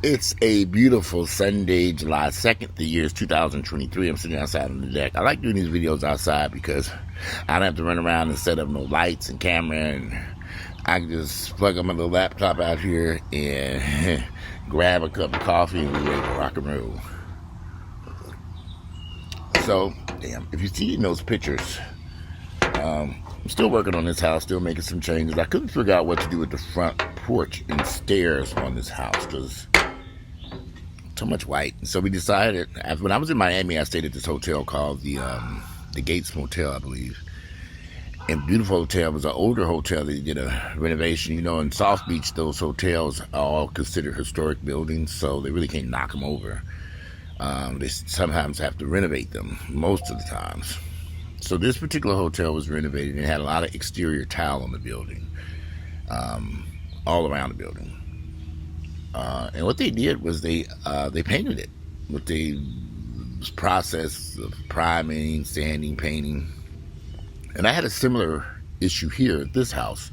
It's a beautiful Sunday, July 2nd. The year is 2023. I'm sitting outside on the deck. I like doing these videos outside because I don't have to run around and set up no lights and camera, and I can just plug up my little laptop out here and grab a cup of coffee and be ready to rock and roll. So, if you see in those pictures, I'm still working on this house, still making some changes. I couldn't figure out what to do with the front porch and stairs on this house because so much white. So we decided, when I was in Miami, I stayed at this hotel called the Gates Motel, I believe. And beautiful hotel. It was an older hotel. They did a renovation. You know, in South Beach, those hotels are all considered historic buildings, so they really can't knock them over. They sometimes have to renovate them, most of the times. So this particular hotel was renovated and had a lot of exterior tile on the building, all around the building. And what they did was they painted it with the process of priming, sanding, painting. And I had a similar issue here at this house.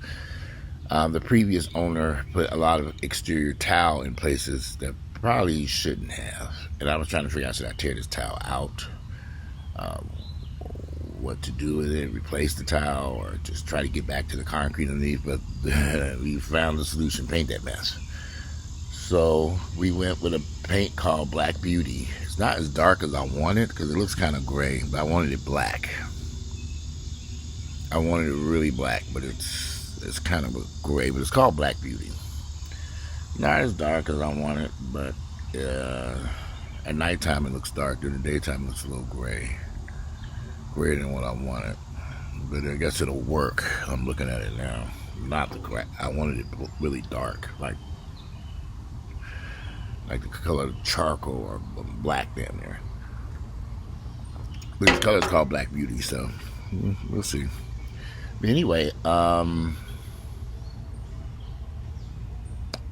The previous owner put a lot of exterior tile in places that probably shouldn't have. And I was trying to figure out, should I tear this tile out? What to do with it, replace the tile, or just try to get back to the concrete underneath. But we found the solution: paint that mess. So we went with a paint called Black Beauty. It's not as dark as I wanted because it looks kind of gray, but I wanted it black. I wanted it really black, but it's kind of a gray, but it's called Black Beauty. Not as dark as I wanted, but at nighttime it looks dark. During the daytime it looks a little gray. Grayer than what I wanted. But I guess it'll work. I'm looking at it now. Not the crack. I wanted it really dark, like the color of charcoal or black down there. But this color is called Black Beauty, so we'll see. But anyway,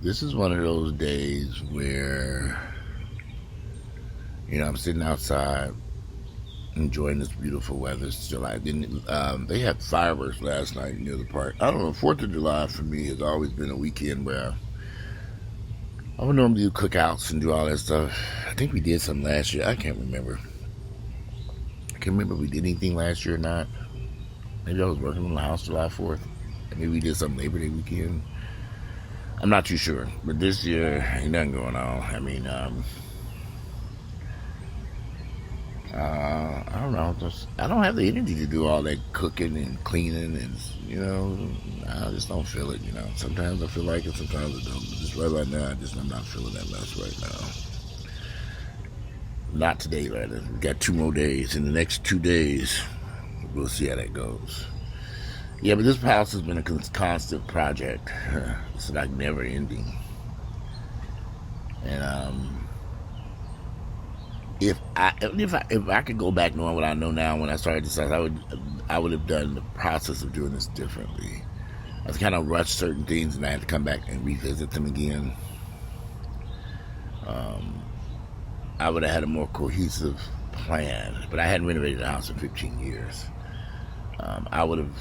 this is one of those days where, I'm sitting outside enjoying this beautiful weather. It's July. They had fireworks last night near the park. I don't know, 4th of July for me has always been a weekend where I would normally do cookouts and do all that stuff. I think we did some last year. I can't remember. I can't remember if we did anything last year or not. Maybe I was working on the house July 4th. Maybe we did some Labor Day weekend. I'm not too sure. But this year, ain't nothing going on. I mean, I don't know. I don't have the energy to do all that cooking and cleaning, and I just don't feel it. Sometimes I feel like it, sometimes I don't. But just right now, I'm not feeling that mess right now. Not today, rather. We got 2 more days. In the next 2 days, we'll see how that goes. Yeah, but this house has been a constant project. It's like never ending. And if I could go back knowing what I know now when I started this house, I would have done the process of doing this differently. I was kind of rushed certain things, and I had to come back and revisit them again. I would have had a more cohesive plan, but I hadn't renovated the house in 15 years. I would have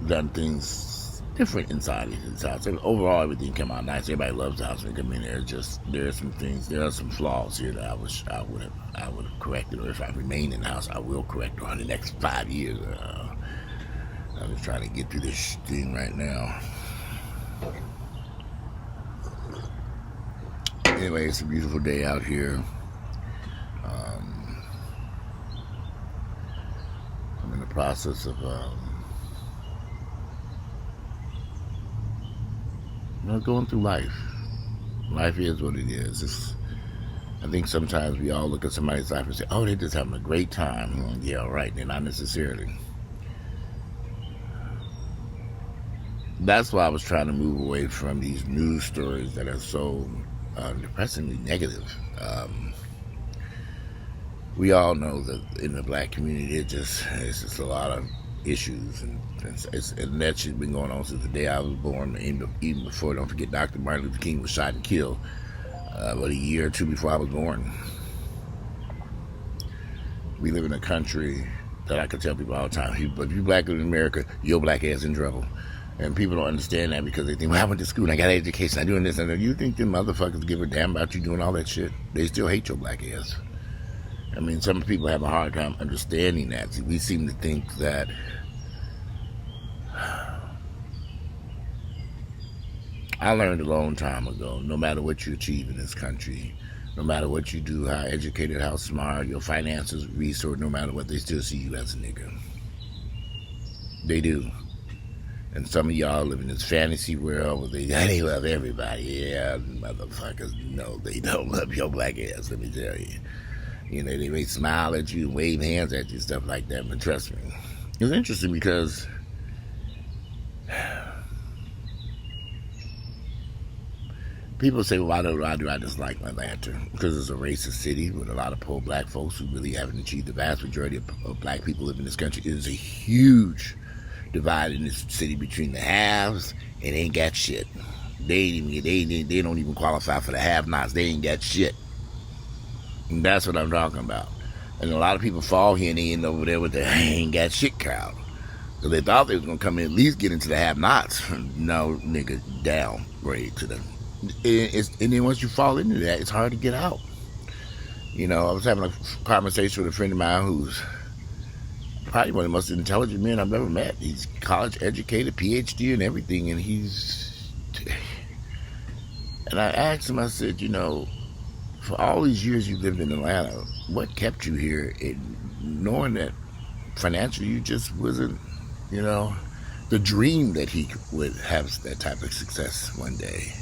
done things different inside of this house. Overall, everything came out nice. Everybody loves the house. When they come in there are some things. There are some flaws here that I would have corrected, or if I remain in the house, I will correct over the next 5 years. I'm just trying to get through this thing right now. Anyway, it's a beautiful day out here. I'm in the process of going through life. Life is what it is. I think sometimes we all look at somebody's life and say, "Oh, they're just having a great time." Yeah, right. They're not necessarily. That's why I was trying to move away from these news stories that are so depressingly negative. We all know that in the black community, it's just a lot of issues, and that shit's been going on since the day I was born, even before. Don't forget, Dr. Martin Luther King was shot and killed about a year or 2 before I was born. We live in a country that I can tell people all the time: if you're black in America, your black ass in trouble. And people don't understand that because they think, well, I went to school and I got an education, I'm doing this. And you think them motherfuckers give a damn about you doing all that shit? They still hate your black ass. I mean, some people have a hard time understanding that. See, we seem to think that I learned a long time ago, no matter what you achieve in this country, no matter what you do, how educated, how smart, your finances, resource, no matter what, they still see you as a nigga. They do. And some of y'all live in this fantasy world where they love everybody. Yeah, motherfuckers, no, they don't love your black ass, let me tell you. You know, they may smile at you, wave hands at you, stuff like that, but trust me. It's interesting because people say, well, why do I dislike Atlanta? Because it's a racist city with a lot of poor black folks who really haven't achieved. The vast majority of black people live in this country. It is a huge divide in this city between the haves and ain't got shit. They don't even qualify for the have-nots. They ain't got shit. And that's what I'm talking about. And a lot of people fall here and they end over there with the ain't got shit crowd. So they thought they was going to come in at least get into the have-nots. No, nigga, downgrade to them. And then once you fall into that, it's hard to get out. You know, I was having a conversation with a friend of mine who's probably one of the most intelligent men I've ever met. He's college educated, PhD and everything, and and I asked him, I said, you know, for all these years you lived in Atlanta, what kept you here? Knowing that financially you just wasn't, you know, the dream that he would have that type of success one day,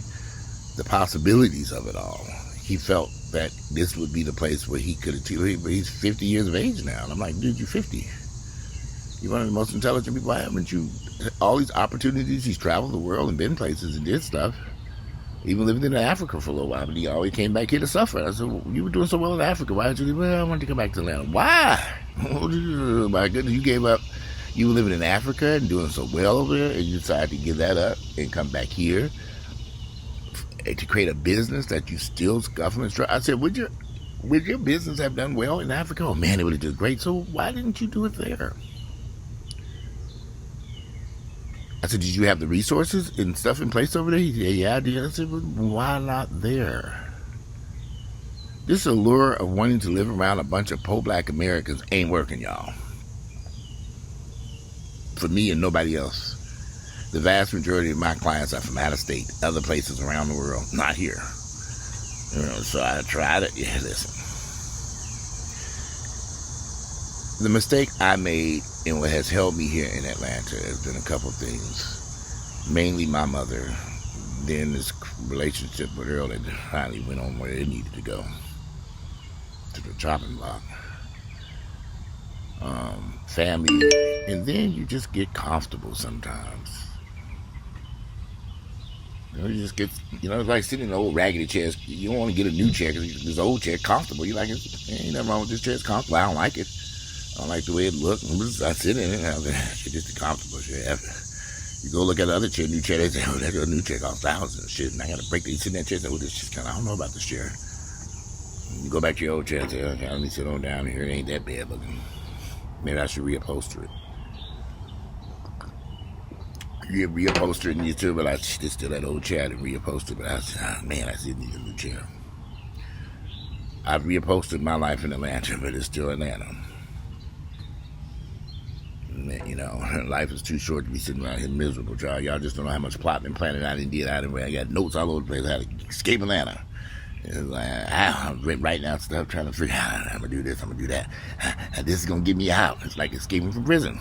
the possibilities of it all. He felt that this would be the place where he could achieve. But he's 50 years of age now, and I'm like, dude, you're 50. You're one of the most intelligent people I have. Haven't you? All these opportunities. He's traveled the world and been places and did stuff. Even lived in Africa for a little while, but he always came back here to suffer. I said, well, you were doing so well in Africa. Why did you leave? Well, I wanted to come back to Atlanta. Why? My goodness, you gave up. You were living in Africa and doing so well over there, and you decided to give that up and come back here to create a business that you still government. I said, would your business have done well in Africa? Oh man, it would have done great. So why didn't you do it there? I said, did you have the resources and stuff in place over there? He said, yeah, I did. I said, well, why not there? This allure of wanting to live around a bunch of poor black Americans ain't working, y'all. For me and nobody else. The vast majority of my clients are from out of state, other places around the world, not here. You know, so I tried it. Yeah, listen. The mistake I made and what has held me here in Atlanta has been a couple things. Mainly my mother, then this relationship with Earl that finally went on where it needed to go, to the chopping block. Family, and then you just get comfortable sometimes. You know, you just get, you know, it's like sitting in an old raggedy chair. You don't want to get a new chair because this old chair comfortable. You like it, ain't nothing wrong with this chair. It's comfortable. I don't like it. I don't like the way it looks. I sit in it. It's just a comfortable chair. You go look at the other chair, new chair. They say, oh, that's a new chair costs thousands of shit. And I got to break it. You sit in that chair and say, oh, this shit's kind of, I don't know about this chair. You go back to your old chair and say, okay, let me sit on down here. It ain't that bad looking. Maybe I should reupholster it. You reupholster it and you still, but it's still that old chair to reupholster. But I said, oh, man, I still need a new chair. I've reupholstered my life in Atlanta, but it's still Atlanta. You know, life is too short to be sitting around here miserable, y'all. Y'all just don't know how much plotting and planning I done did out of where I got notes all over the place. I had to escape Atlanta. It's like, I'm writing out stuff, trying to figure out, I'm going to do this, I'm going to do that. This is going to get me out. It's like escaping from prison.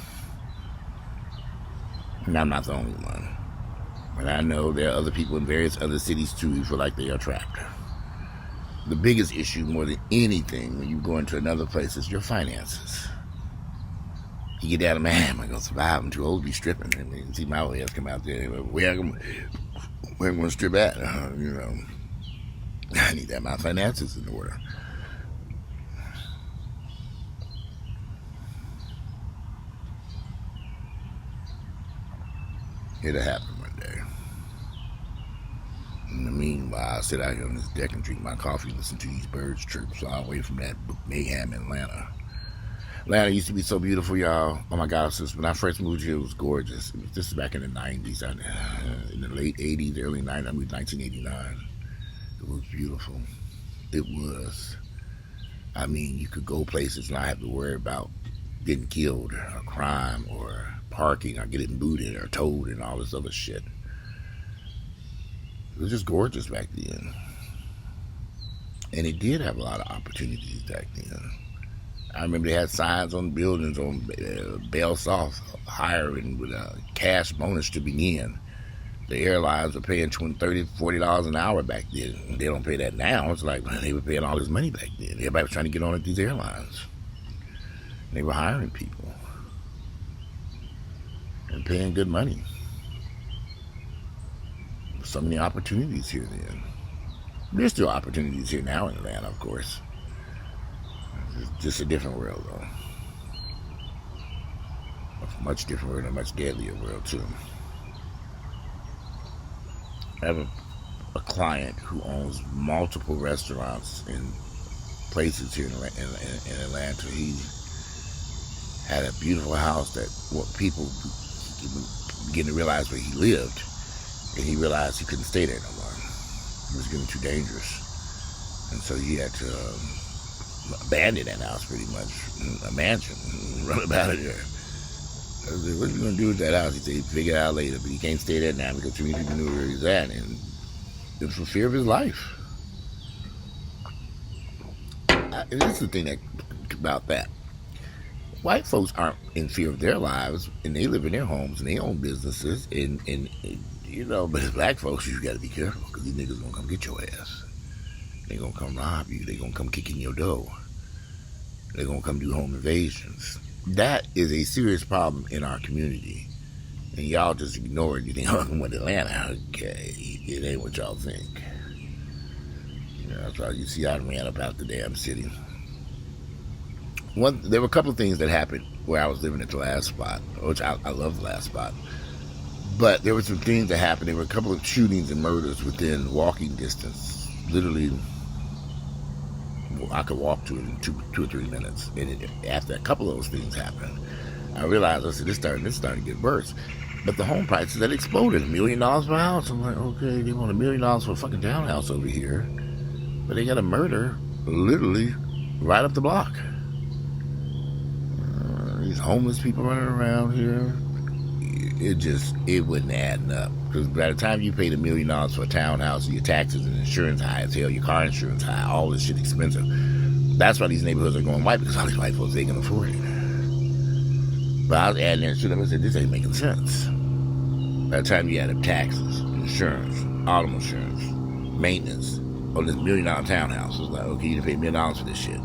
And I'm not the only one. But I know there are other people in various other cities, too, who feel like they are trapped. The biggest issue, more than anything, when you go into another place, is your finances. You get down to, man, am I going to survive? I'm too old to be stripping. I mean, see my old ass come out there. Where am I going to strip at? You know, I need to have my finances in order. It'll happen one day. In the meanwhile, I sit out here on this deck and drink my coffee, listen to these birds chirp, fly away from that mayhem in Atlanta. Atlanta used to be so beautiful, y'all. Oh my God, since when I first moved here, it was gorgeous. This is back in the 90s, in the late 80s, early 90s. I moved 1989. It was beautiful. It was. I mean, you could go places and not have to worry about getting killed or crime or parking or getting booted or towed and all this other shit. It was just gorgeous back then. And it did have a lot of opportunities back then. I remember they had signs on buildings on Bell South hiring with a cash bonus to begin. The airlines were paying $20, $30, $40 an hour back then. They don't pay that now. It's like they were paying all this money back then. Everybody was trying to get on at these airlines. They were hiring people and paying good money. So many opportunities here then. There's still opportunities here now in Atlanta, of course. It's just a different world, though. A much different world, a much deadlier world, too. I have a client who owns multiple restaurants in places here in Atlanta. He had a beautiful house that people began to realize where he lived, and he realized he couldn't stay there no more. It was getting too dangerous, and so he had to abandon that house, pretty much, a mansion, run up out of there. I said, what are you going to do with that house? He said he'd figure it out later, but he can't stay there now because too many people knew where he's at, and it was for fear of his life. And this is the thing about that. White folks aren't in fear of their lives, and they live in their homes, and they own businesses, and you know, but as black folks, you got to be careful, because these niggas going to come get your ass. They going to come rob you. They going to come kick in your door. They going to come do home invasions. That is a serious problem in our community. And y'all just ignore it. You think, oh, I'm in Atlanta. Okay, it ain't what y'all think. You know, that's why you see I ran up out the damn city. There were a couple of things that happened where I was living at the last spot, which I love the last spot. But there were some things that happened. There were a couple of shootings and murders within walking distance. Literally, I could walk to it in 2 or 3 minutes. And after a couple of those things happened, I realized, I said, this starting to get worse. But the home prices that exploded, $1 million per house. I'm like, okay, they want $1 million for a fucking townhouse over here, but they got a murder literally right up the block. These homeless people running around here. It wouldn't add up. Because by the time you paid $1 million for a townhouse, and your taxes and insurance high as hell, your car insurance high, all this shit expensive. That's why these neighborhoods are going white, because all these white folks, they can afford it. But I was adding that shit up and said, this ain't making sense. By the time you add up taxes, insurance, auto insurance, maintenance, on this $1 million townhouse, it's like, okay, you done pay $1 million for this shit.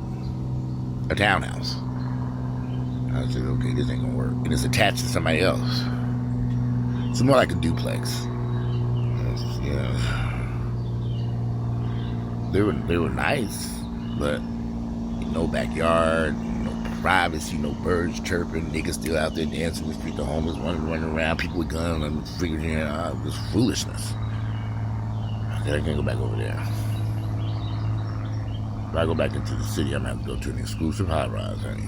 A townhouse. I said, okay, this ain't gonna work. And it's attached to somebody else. It's more like a duplex. You know, they were nice, but no backyard, no privacy, no birds chirping, niggas still out there dancing in the street, the homeless running around, people with guns and figuring out this foolishness. I said, I can't go back over there. If I go back into the city, I'm gonna have to go to an exclusive high rise, honey.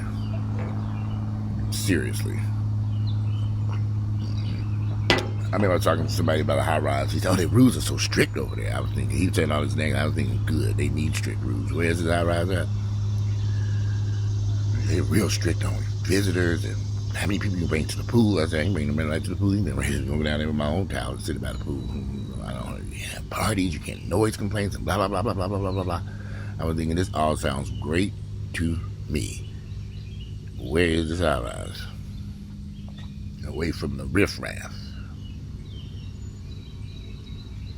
Seriously. I remember talking to somebody about a high rise. He said, oh, their rules are so strict over there. I was thinking, he was saying all this thing. I was thinking, good, they need strict rules. Where's this high rise at? They're real strict on visitors and how many people you bring to the pool. I said, I ain't bringing them right to the pool. Even ready to go down there with my own towel and sit by the pool. I don't have parties, you can't noise complaints and blah, blah, blah, blah, blah, blah, blah, blah, blah. I was thinking, this all sounds great to me. Where is this high rise? Away from the riffraff.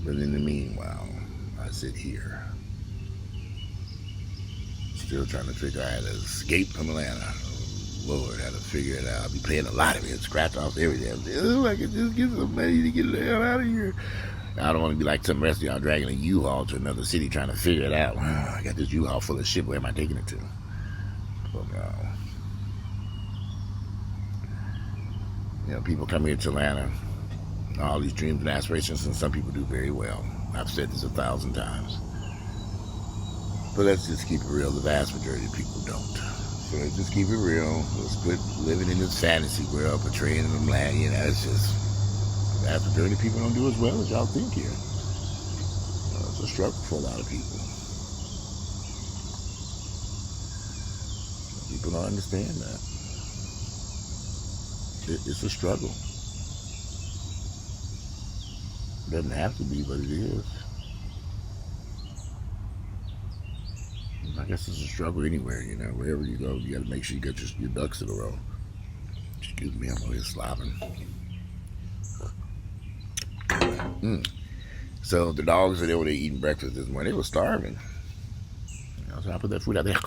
But in the meanwhile, I sit here, still trying to figure out how to escape from Atlanta. Oh, Lord, how to figure it out. I'll be playing a lot of it, scratch off every damn thing. Oh, I can just get some money to get the hell out of here. I don't want to be like some rest of y'all dragging a U-Haul to another city trying to figure it out. I got this U-Haul full of shit. Where am I taking it to? Oh, no. You know, people come here to Atlanta, all these dreams and aspirations, and some people do very well. I've said this 1,000 times. But let's just keep it real. The vast majority of people don't. So let's just keep it real. Let's quit living in this fantasy world, portraying them land. You know, it's just the vast majority of people don't do as well as y'all think here. It's a struggle for a lot of people. People don't understand that. It's a struggle. It doesn't have to be, but it is. I guess it's a struggle anywhere, you know. Wherever you go, you got to make sure you get your ducks in a row. Excuse me, I'm always slobbing. So the dogs are there when they eating breakfast this morning. They were starving. You know, so I put that food out there.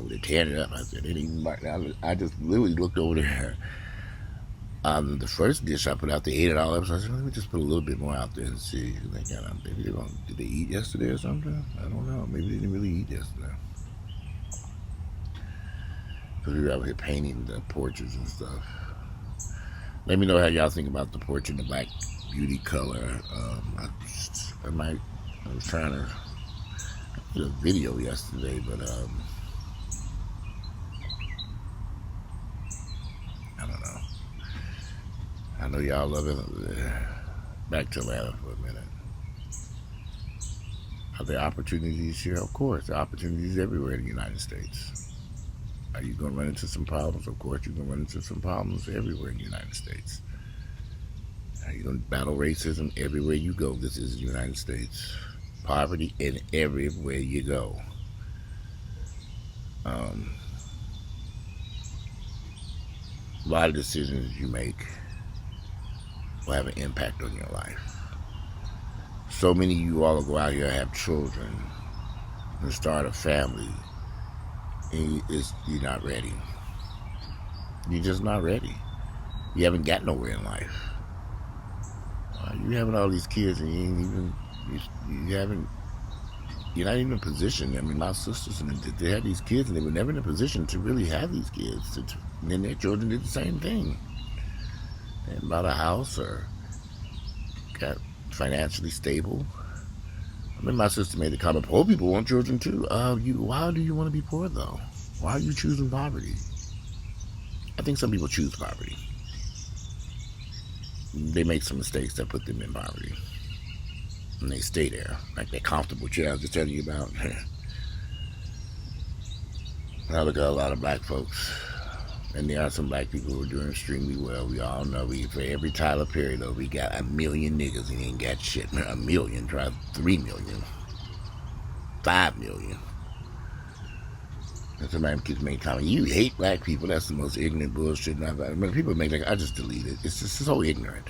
They tearing it up. I said, they didn't even bite. I just literally looked over there. The first dish I put out, they ate it all up. So I said, let me just put a little bit more out there and see. Maybe did they eat yesterday or something? I don't know. Maybe they didn't really eat yesterday. Because we were out here painting the porches and stuff. Let me know how y'all think about the porch in the black beauty color. I was trying to do a video yesterday, but I don't know. I know y'all love it. Back to Atlanta for a minute. Are there opportunities here? Of course, there are opportunities everywhere in the United States. Are you going to run into some problems? Of course, you're going to run into some problems everywhere in the United States. Are you going to battle racism everywhere you go? This is the United States. Poverty in everywhere you go. A lot of decisions you make will have an impact on your life. So many of you all go out here and have children and start a family, and you're not ready. You're just not ready. You haven't got nowhere in life. You having all these kids and you ain't even, you're not even in a position. I mean, my sisters, they had these kids and they were never in a position to really have these kids. And then their children did the same thing. They bought a house or got financially stable. I mean, my sister made the comment, poor people want children too. Why do you want to be poor though? Why are you choosing poverty? I think some people choose poverty. They make some mistakes that put them in poverty. And they stay there, like that comfortable chair I was just telling you about. I look at a lot of black folks, and there are some black people who are doing extremely well. We all know for every Tyler Perry, though, we got 1 million niggas and ain't got shit. 1 million, try 3 million, 5 million. And somebody keeps making comment, you hate black people. That's the most ignorant bullshit I've ever. I mean, people make I just delete it. It's just so ignorant.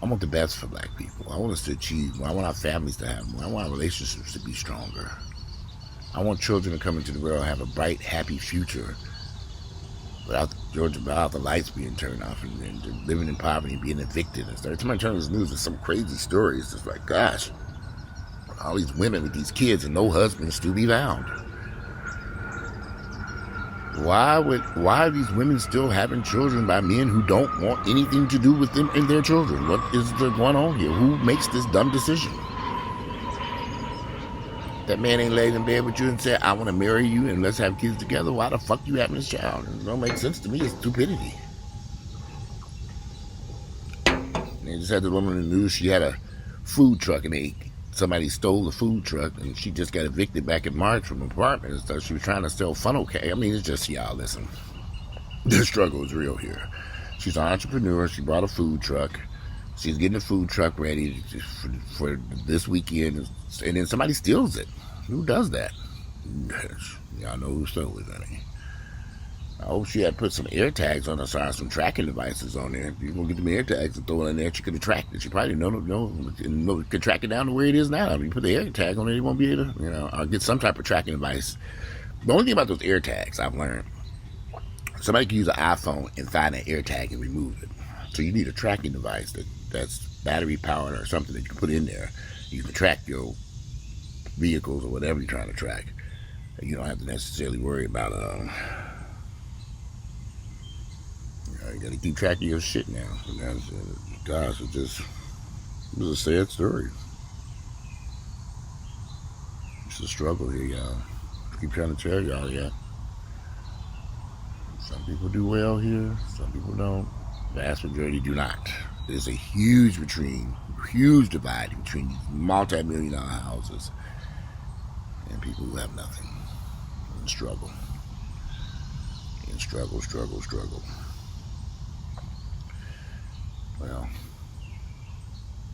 I want the best for black people. I want us to achieve more. I want our families to have more. I want our relationships to be stronger. I want children to come into the world and have a bright, happy future without the lights being turned off and living in poverty and being evicted and stuff. Somebody turns this news with some crazy stories. It's like, gosh, all these women with these kids and no husbands still be found. Why are these women still having children by men who don't want anything to do with them and their children? What is going on here? Who makes this dumb decision? That man ain't laid in bed with you and said, I want to marry you and let's have kids together. Why the fuck you having this child? It don't make sense to me. It's stupidity. They just had the woman in the news. She had a food truck and somebody stole the food truck and she just got evicted back in March from an apartment and stuff. She was trying to sell funnel cake. I mean, it's just, y'all, listen. The struggle is real here. She's an entrepreneur. She bought a food truck. She's getting the food truck ready for this weekend, and then somebody steals it. Who does that? Y'all know who stole it, honey. I hope she had put some air tags on her, some tracking devices on there. You're going to get them air tags and throw it in there, she could have tracked it. She probably could track it down to where it is now. I mean, you put the air tag on it, you won't be able to, get some type of tracking device. The only thing about those air tags I've learned, somebody can use an iPhone and find an air tag and remove it. So you need a tracking device that's battery powered or something that you can put in there. You can track your vehicles or whatever you're trying to track. You don't have to necessarily worry about you gotta keep track of your shit now. Gosh, it was a sad story. It's a struggle here, y'all. keep trying to tell y'all, yeah. Some people do well here, some people don't. Vast majority do not. There's a huge divide between these multi-million-dollar houses and people who have nothing and struggle. And struggle. Well,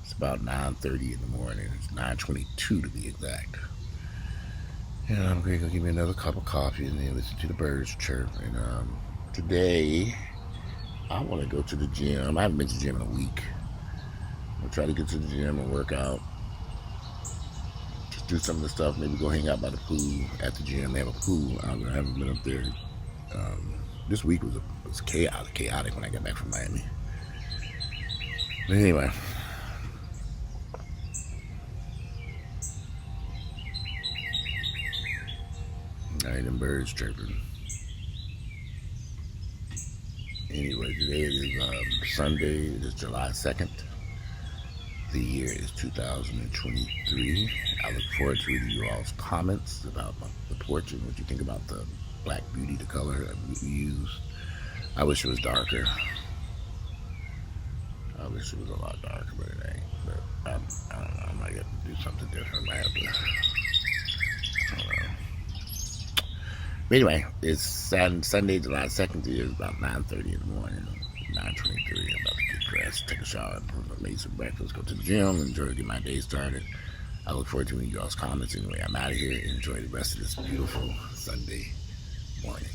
it's about 9:30 in the morning. It's 9:22 to be exact. And I'm going to give me another cup of coffee and then listen to the birds chirp. And today, I want to go to the gym. I haven't been to the gym in a week. I'll try to get to the gym and work out. Just do some of the stuff. Maybe go hang out by the pool at the gym. They have a pool. I haven't been up there. This week was chaotic when I got back from Miami. But anyway. Alright, them birds chirping. Anyway, today is Sunday. It is July 2nd. The year is 2023. I look forward to reading you all's comments about the porch and what you think about the Black Beauty, the color that we use. I wish it was darker. I wish it was a lot darker, but it ain't. But I don't know. I might have to do something different. I might have to. I don't know. But anyway, it's Sunday, July 2nd. It is about 9:30 in the morning. 9:23. I'm about to get dressed, take a shower, make some breakfast, go to the gym, enjoy to get my day started. I look forward to reading y'all's comments. Anyway, I'm out of here. Enjoy the rest of this beautiful Sunday morning.